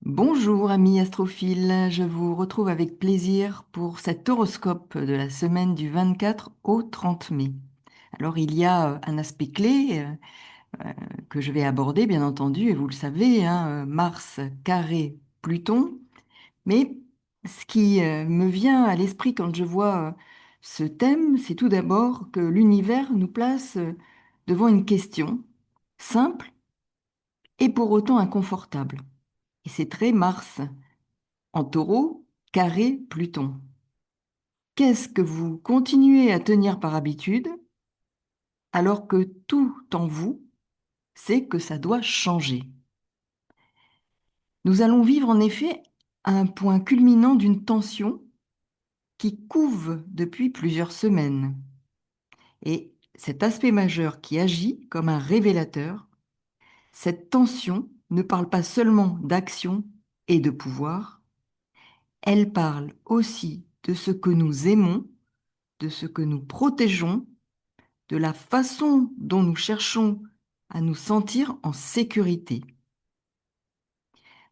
Bonjour amis astrophiles, je vous retrouve avec plaisir pour cet horoscope de la semaine du 24 au 30 mai. Alors il y a un aspect clé que je vais aborder bien entendu, et vous le savez, hein, Mars carré Pluton, mais ce qui me vient à l'esprit quand je vois ce thème, c'est tout d'abord que l'univers nous place devant une question simple et pour autant inconfortable. Et c'est très Mars. En taureau, carré Pluton. Qu'est-ce que vous continuez à tenir par habitude alors que tout en vous sait que ça doit changer? Nous allons vivre en effet un point culminant d'une tension qui couve depuis plusieurs semaines. Et cet aspect majeur qui agit comme un révélateur, cette tension ne parle pas seulement d'action et de pouvoir, elle parle aussi de ce que nous aimons, de ce que nous protégeons, de la façon dont nous cherchons à nous sentir en sécurité.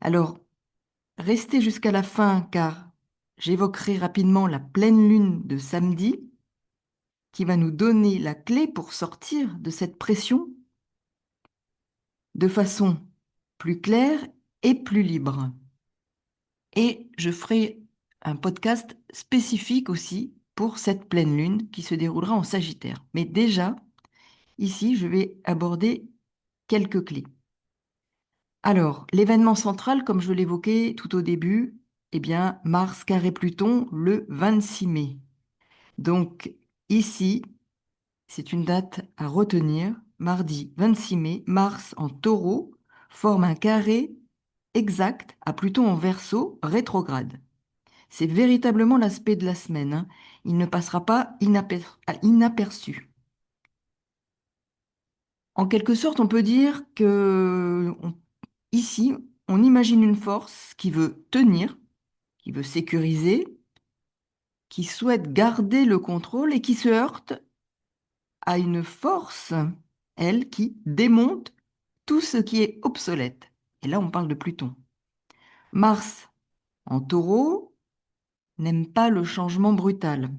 Alors, restez jusqu'à la fin car j'évoquerai rapidement la pleine lune de samedi qui va nous donner la clé pour sortir de cette pression de façon plus claire et plus libre. Et je ferai un podcast spécifique aussi pour cette pleine lune qui se déroulera en Sagittaire. Mais déjà, ici, je vais aborder quelques clés. Alors, l'événement central, comme je l'évoquais tout au début, eh bien, Mars carré Pluton le 26 mai. Donc, ici, c'est une date à retenir. Mardi 26 mai, Mars en Taureau forme un carré exact à Pluton en Verseau rétrograde. C'est véritablement l'aspect de la semaine, hein. Il ne passera pas inaperçu. En quelque sorte, on peut dire que ici, on imagine une force qui veut tenir, qui veut sécuriser, qui souhaite garder le contrôle et qui se heurte à une force, elle, qui démonte tout ce qui est obsolète. Et là, on parle de Pluton. Mars, en taureau, n'aime pas le changement brutal.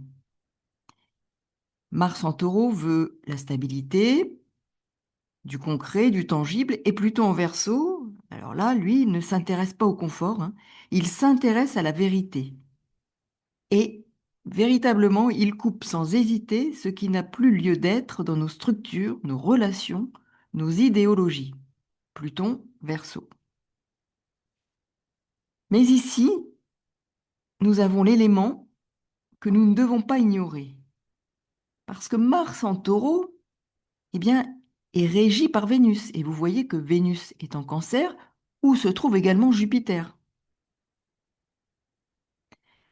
Mars en taureau veut la stabilité, du concret, du tangible, et Pluton en verso, alors là, lui, il ne s'intéresse pas au confort, hein, il s'intéresse à la vérité. Et véritablement, il coupe sans hésiter ce qui n'a plus lieu d'être dans nos structures, nos relations, nos idéologies. Pluton, Verseau. Mais ici, nous avons l'élément que nous ne devons pas ignorer. Parce que Mars en taureau, eh bien, est régi par Vénus. Et vous voyez que Vénus est en Cancer, où se trouve également Jupiter.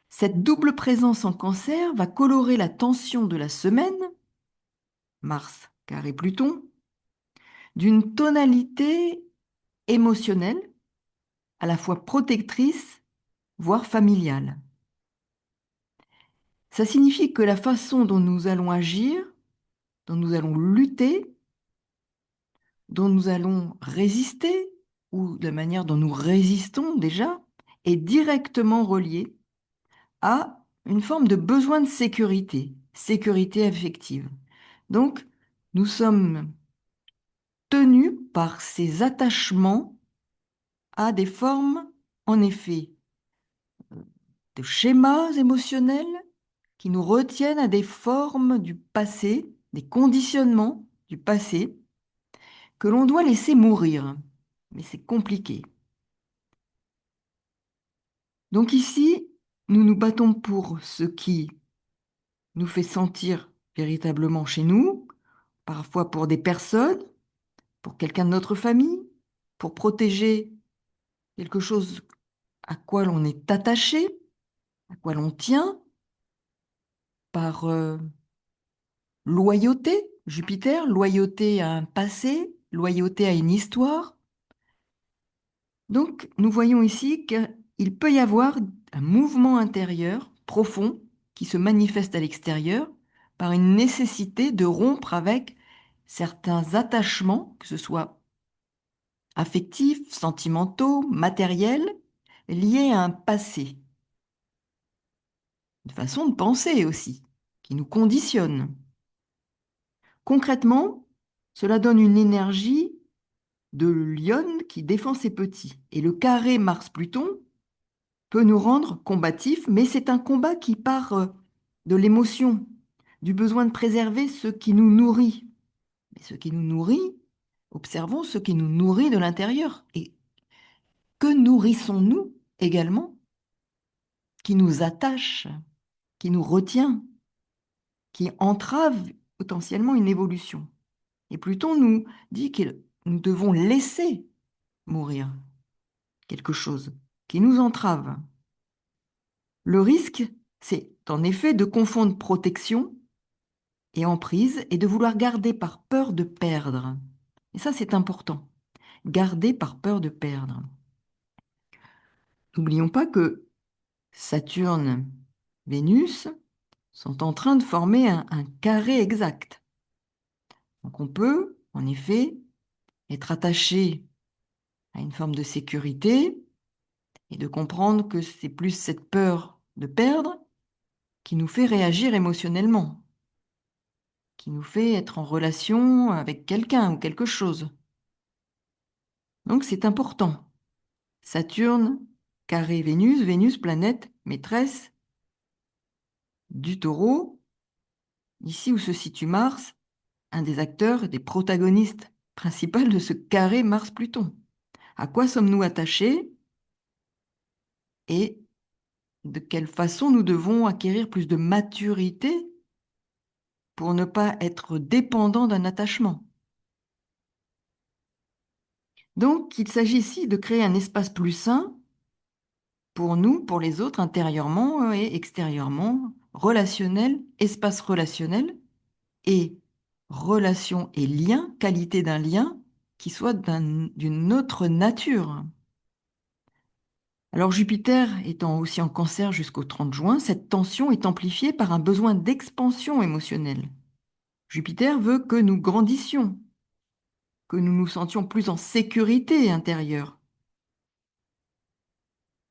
Cette double présence en Cancer va colorer la tension de la semaine, Mars carré Pluton, d'une tonalité émotionnelle, à la fois protectrice, voire familiale. Ça signifie que la façon dont nous allons agir, dont nous allons lutter, dont nous allons résister, ou de la manière dont nous résistons déjà, est directement reliée à une forme de besoin de sécurité, sécurité affective. Donc, nous sommes tenus par ces attachements à des formes, en effet, de schémas émotionnels qui nous retiennent à des formes du passé, des conditionnements du passé, que l'on doit laisser mourir. Mais c'est compliqué. Donc ici, nous nous battons pour ce qui nous fait sentir véritablement chez nous, parfois pour des personnes, pour quelqu'un de notre famille, pour protéger quelque chose à quoi l'on est attaché, à quoi l'on tient, par loyauté, Jupiter, loyauté à un passé, loyauté à une histoire. Donc, nous voyons ici qu'il peut y avoir un mouvement intérieur profond qui se manifeste à l'extérieur par une nécessité de rompre avec certains attachements, que ce soit affectifs, sentimentaux, matériels, liée à un passé, une façon de penser aussi, qui nous conditionne. Concrètement, cela donne une énergie de lionne qui défend ses petits. Et le carré Mars-Pluton peut nous rendre combatifs, mais c'est un combat qui part de l'émotion, du besoin de préserver ce qui nous nourrit. Mais ce qui nous nourrit, observons ce qui nous nourrit de l'intérieur. Et que nourrissons-nous également, qui nous attache, qui nous retient, qui entrave potentiellement une évolution. Et Pluton nous dit que nous devons laisser mourir quelque chose qui nous entrave. Le risque, c'est en effet de confondre protection et emprise et de vouloir garder par peur de perdre. Et ça, c'est important. Garder par peur de perdre. N'oublions pas que Saturne, Vénus sont en train de former un carré exact. Donc on peut, en effet, être attaché à une forme de sécurité et de comprendre que c'est plus cette peur de perdre qui nous fait réagir émotionnellement, qui nous fait être en relation avec quelqu'un ou quelque chose. Donc c'est important. Saturne, carré Vénus, Vénus, planète maîtresse du Taureau, ici où se situe Mars, un des acteurs, des protagonistes principaux de ce carré Mars-Pluton. À quoi sommes-nous attachés et de quelle façon nous devons acquérir plus de maturité pour ne pas être dépendant d'un attachement. Donc, il s'agit ici de créer un espace plus sain pour nous, pour les autres, intérieurement et extérieurement, relationnel, espace relationnel, et relation et lien, qualité d'un lien qui soit d'une autre nature. Alors Jupiter étant aussi en Cancer jusqu'au 30 juin, cette tension est amplifiée par un besoin d'expansion émotionnelle. Jupiter veut que nous grandissions, que nous nous sentions plus en sécurité intérieure.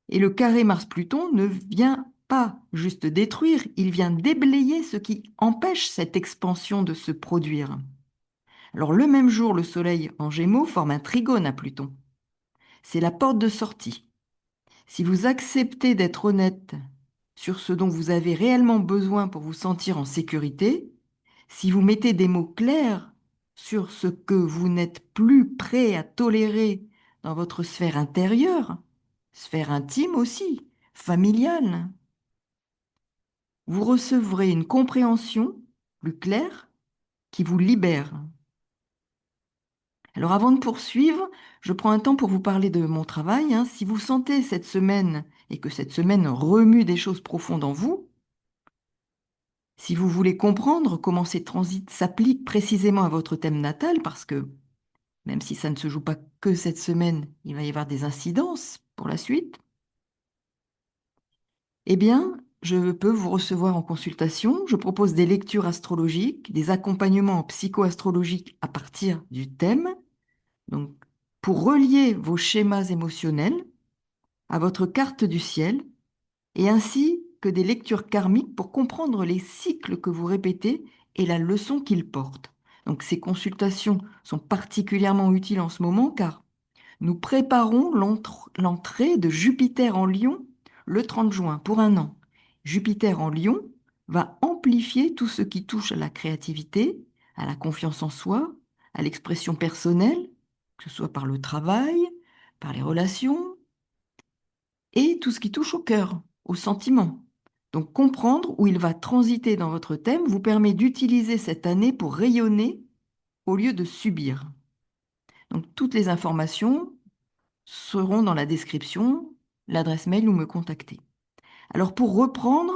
Et le carré Mars-Pluton ne vient pas juste détruire, il vient déblayer ce qui empêche cette expansion de se produire. Alors le même jour, le Soleil en Gémeaux forme un trigone à Pluton. C'est la porte de sortie. Si vous acceptez d'être honnête sur ce dont vous avez réellement besoin pour vous sentir en sécurité, si vous mettez des mots clairs sur ce que vous n'êtes plus prêt à tolérer dans votre sphère intérieure, sphère intime aussi, familiale, vous recevrez une compréhension plus claire qui vous libère. Alors avant de poursuivre, je prends un temps pour vous parler de mon travail. Si vous sentez cette semaine et que cette semaine remue des choses profondes en vous, si vous voulez comprendre comment ces transits s'appliquent précisément à votre thème natal, parce que même si ça ne se joue pas que cette semaine, il va y avoir des incidences pour la suite, eh bien, je peux vous recevoir en consultation. Je propose des lectures astrologiques, des accompagnements psycho-astrologiques à partir du thème. Donc, pour relier vos schémas émotionnels à votre carte du ciel, et ainsi que des lectures karmiques pour comprendre les cycles que vous répétez et la leçon qu'ils portent. Donc, ces consultations sont particulièrement utiles en ce moment car nous préparons l'entrée de Jupiter en Lion le 30 juin pour un an. Jupiter en Lion va amplifier tout ce qui touche à la créativité, à la confiance en soi, à l'expression personnelle, que ce soit par le travail, par les relations, et tout ce qui touche au cœur, aux sentiments. Donc comprendre où il va transiter dans votre thème vous permet d'utiliser cette année pour rayonner au lieu de subir. Donc toutes les informations seront dans la description, l'adresse mail ou me contacter. Alors pour reprendre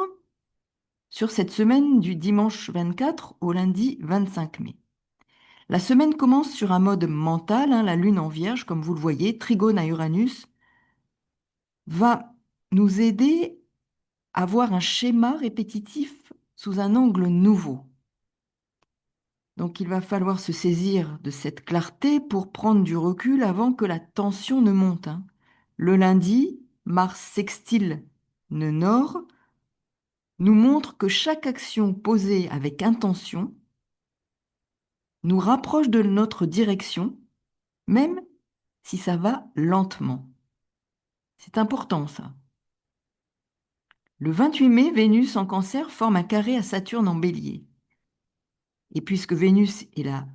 sur cette semaine du dimanche 24 au lundi 25 mai. La semaine commence sur un mode mental, la lune en vierge, comme vous le voyez, trigone à Uranus, va nous aider à voir un schéma répétitif sous un angle nouveau. Donc il va falloir se saisir de cette clarté pour prendre du recul avant que la tension ne monte. Le lundi, Mars sextile le Nord, nous montre que chaque action posée avec intention nous rapproche de notre direction, même si ça va lentement. C'est important ça. Le 28 mai, Vénus en Cancer forme un carré à Saturne en Bélier. Et puisque Vénus est la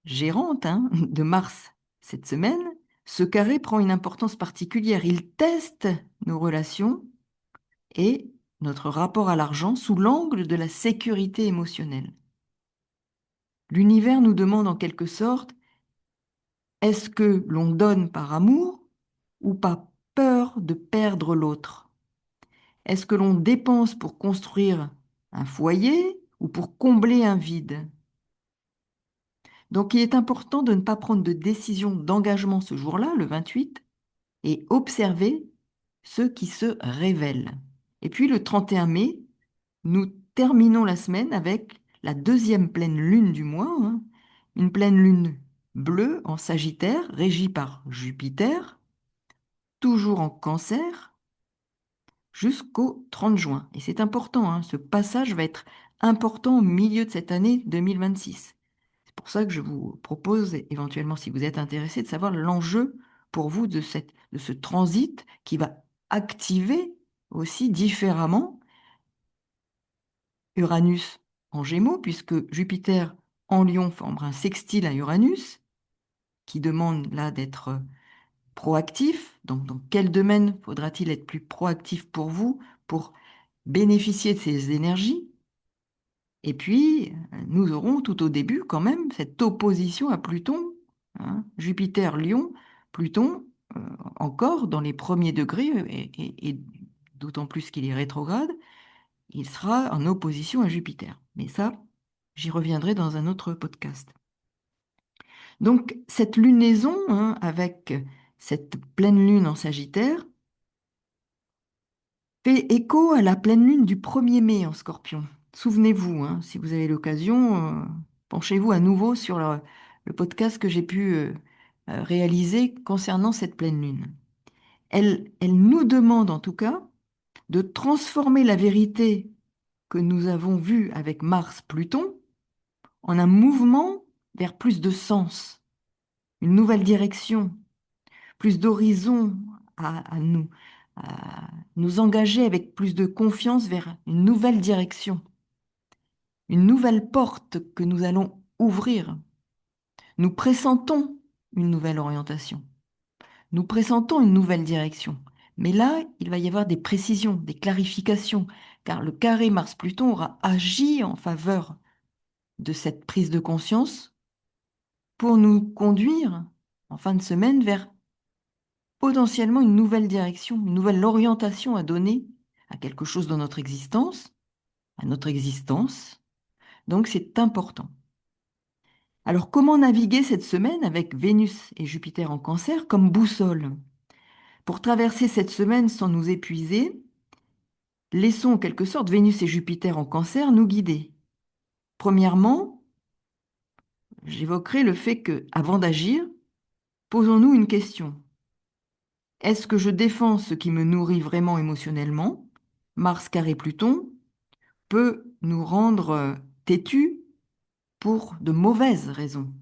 gérante de Mars cette semaine, ce carré prend une importance particulière. Il teste nos relations et notre rapport à l'argent sous l'angle de la sécurité émotionnelle. L'univers nous demande en quelque sorte, est-ce que l'on donne par amour ou par peur de perdre l'autre? Est-ce que l'on dépense pour construire un foyer ou pour combler un vide? Donc il est important de ne pas prendre de décision d'engagement ce jour-là, le 28, et observer ce qui se révèle. Et puis le 31 mai, nous terminons la semaine avec la deuxième pleine lune du mois, une pleine lune bleue en Sagittaire, régie par Jupiter, toujours en Cancer, jusqu'au 30 juin. Et c'est important, ce passage va être important au milieu de cette année 2026. C'est pour ça que je vous propose éventuellement, si vous êtes intéressé, de savoir l'enjeu pour vous de ce transit qui va activer aussi différemment Uranus en Gémeaux, puisque Jupiter en Lion formera un sextile à Uranus, qui demande là d'être proactif. Donc, dans quel domaine faudra-t-il être plus proactif pour vous, pour bénéficier de ces énergies? Et puis, nous aurons tout au début quand même cette opposition à Pluton, Jupiter-Lion, Pluton, encore dans les premiers degrés, et d'autant plus qu'il est rétrograde, il sera en opposition à Jupiter. Mais ça, j'y reviendrai dans un autre podcast. Donc, cette lunaison, avec cette pleine lune en Sagittaire, fait écho à la pleine lune du 1er mai en Scorpion. Souvenez-vous, si vous avez l'occasion, penchez-vous à nouveau sur le podcast que j'ai pu réaliser concernant cette pleine lune. Elle nous demande en tout cas de transformer la vérité que nous avons vue avec Mars-Pluton en un mouvement vers plus de sens, une nouvelle direction, plus d'horizon à nous engager avec plus de confiance vers une nouvelle direction, une nouvelle porte que nous allons ouvrir. Nous pressentons une nouvelle orientation, nous pressentons une nouvelle direction. Mais là, il va y avoir des précisions, des clarifications, car le carré Mars-Pluton aura agi en faveur de cette prise de conscience pour nous conduire en fin de semaine vers potentiellement une nouvelle direction, une nouvelle orientation à donner à quelque chose dans notre existence, à notre existence. Donc c'est important. Alors comment naviguer cette semaine avec Vénus et Jupiter en Cancer comme boussole? Pour traverser cette semaine sans nous épuiser, laissons en quelque sorte Vénus et Jupiter en Cancer nous guider. Premièrement, j'évoquerai le fait que, avant d'agir, posons-nous une question. Est-ce que je défends ce qui me nourrit vraiment émotionnellement? Mars carré Pluton peut nous rendre têtus pour de mauvaises raisons.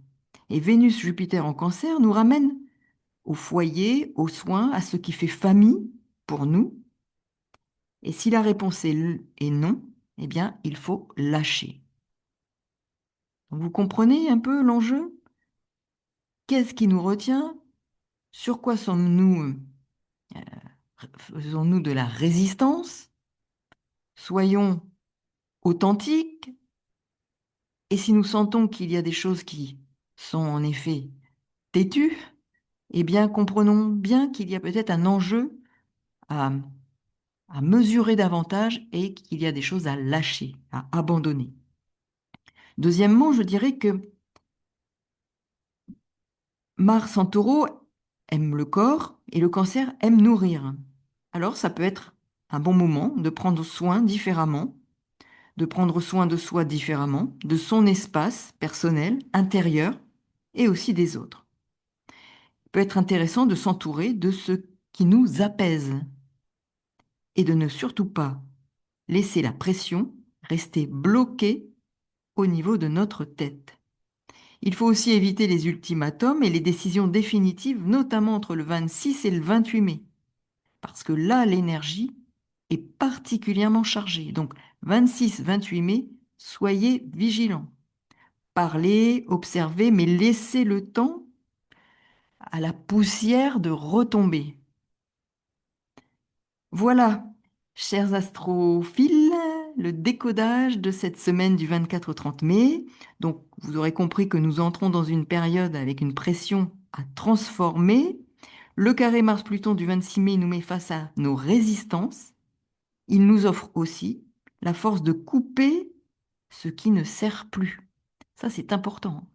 Et Vénus-Jupiter en Cancer nous ramène au foyer, aux soins, à ce qui fait famille pour nous. Et si la réponse est non, eh bien, il faut lâcher. Donc, vous comprenez un peu l'enjeu? Qu'est-ce qui nous retient? Sur quoi faisons-nous de la résistance? Soyons authentiques. Et si nous sentons qu'il y a des choses qui sont en effet têtues, eh bien, comprenons bien qu'il y a peut-être un enjeu à, à mesurer davantage et qu'il y a des choses à lâcher, à abandonner. Deuxièmement, je dirais que Mars en Taureau aime le corps et le Cancer aime nourrir. Alors, ça peut être un bon moment de prendre soin différemment, de prendre soin de soi différemment, de son espace personnel, intérieur et aussi des autres. Il peut être intéressant de s'entourer de ce qui nous apaise et de ne surtout pas laisser la pression rester bloquée au niveau de notre tête. Il faut aussi éviter les ultimatums et les décisions définitives, notamment entre le 26 et le 28 mai, parce que là, l'énergie est particulièrement chargée. Donc, 26-28 mai, soyez vigilants. Parlez, observez, mais laissez le temps à la poussière de retomber. Voilà, chers astrophiles, le décodage de cette semaine du 24 au 30 mai. Donc, vous aurez compris que nous entrons dans une période avec une pression à transformer. Le carré Mars-Pluton du 26 mai nous met face à nos résistances. Il nous offre aussi la force de couper ce qui ne sert plus. Ça, c'est important.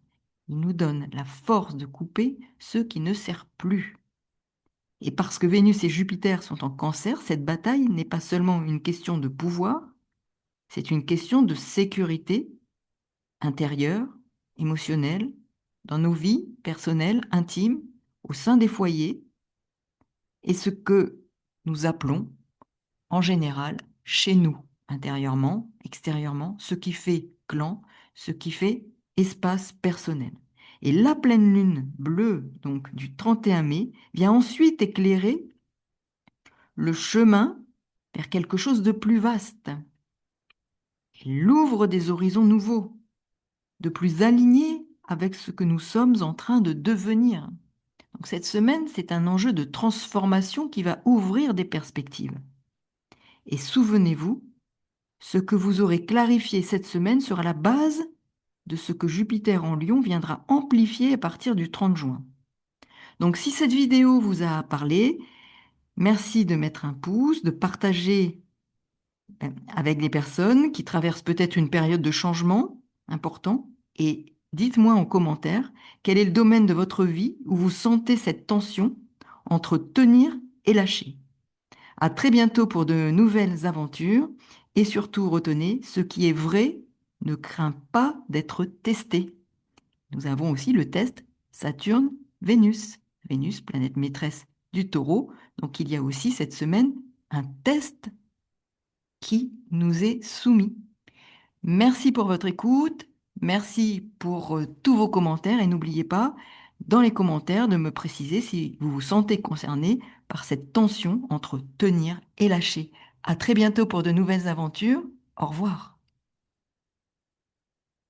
Il nous donne la force de couper ce qui ne sert plus. Et parce que Vénus et Jupiter sont en Cancer, cette bataille n'est pas seulement une question de pouvoir, c'est une question de sécurité intérieure, émotionnelle, dans nos vies personnelles, intimes, au sein des foyers, et ce que nous appelons en général chez nous, intérieurement, extérieurement, ce qui fait clan, ce qui fait espace personnel. Et la pleine lune bleue, donc du 31 mai, vient ensuite éclairer le chemin vers quelque chose de plus vaste. Elle ouvre des horizons nouveaux, de plus alignés avec ce que nous sommes en train de devenir. Donc cette semaine, c'est un enjeu de transformation qui va ouvrir des perspectives. Et souvenez-vous, ce que vous aurez clarifié cette semaine sera la base de ce que Jupiter en Lion viendra amplifier à partir du 30 juin. Donc si cette vidéo vous a parlé, merci de mettre un pouce, de partager avec les personnes qui traversent peut-être une période de changement important. Et dites-moi en commentaire quel est le domaine de votre vie où vous sentez cette tension entre tenir et lâcher. À très bientôt pour de nouvelles aventures et surtout retenez, ce qui est vrai ne craint pas d'être testé. Nous avons aussi le test Saturne-Vénus. Vénus, planète maîtresse du Taureau. Donc il y a aussi cette semaine un test qui nous est soumis. Merci pour votre écoute, merci pour tous vos commentaires et n'oubliez pas dans les commentaires de me préciser si vous vous sentez concerné par cette tension entre tenir et lâcher. À très bientôt pour de nouvelles aventures. Au revoir.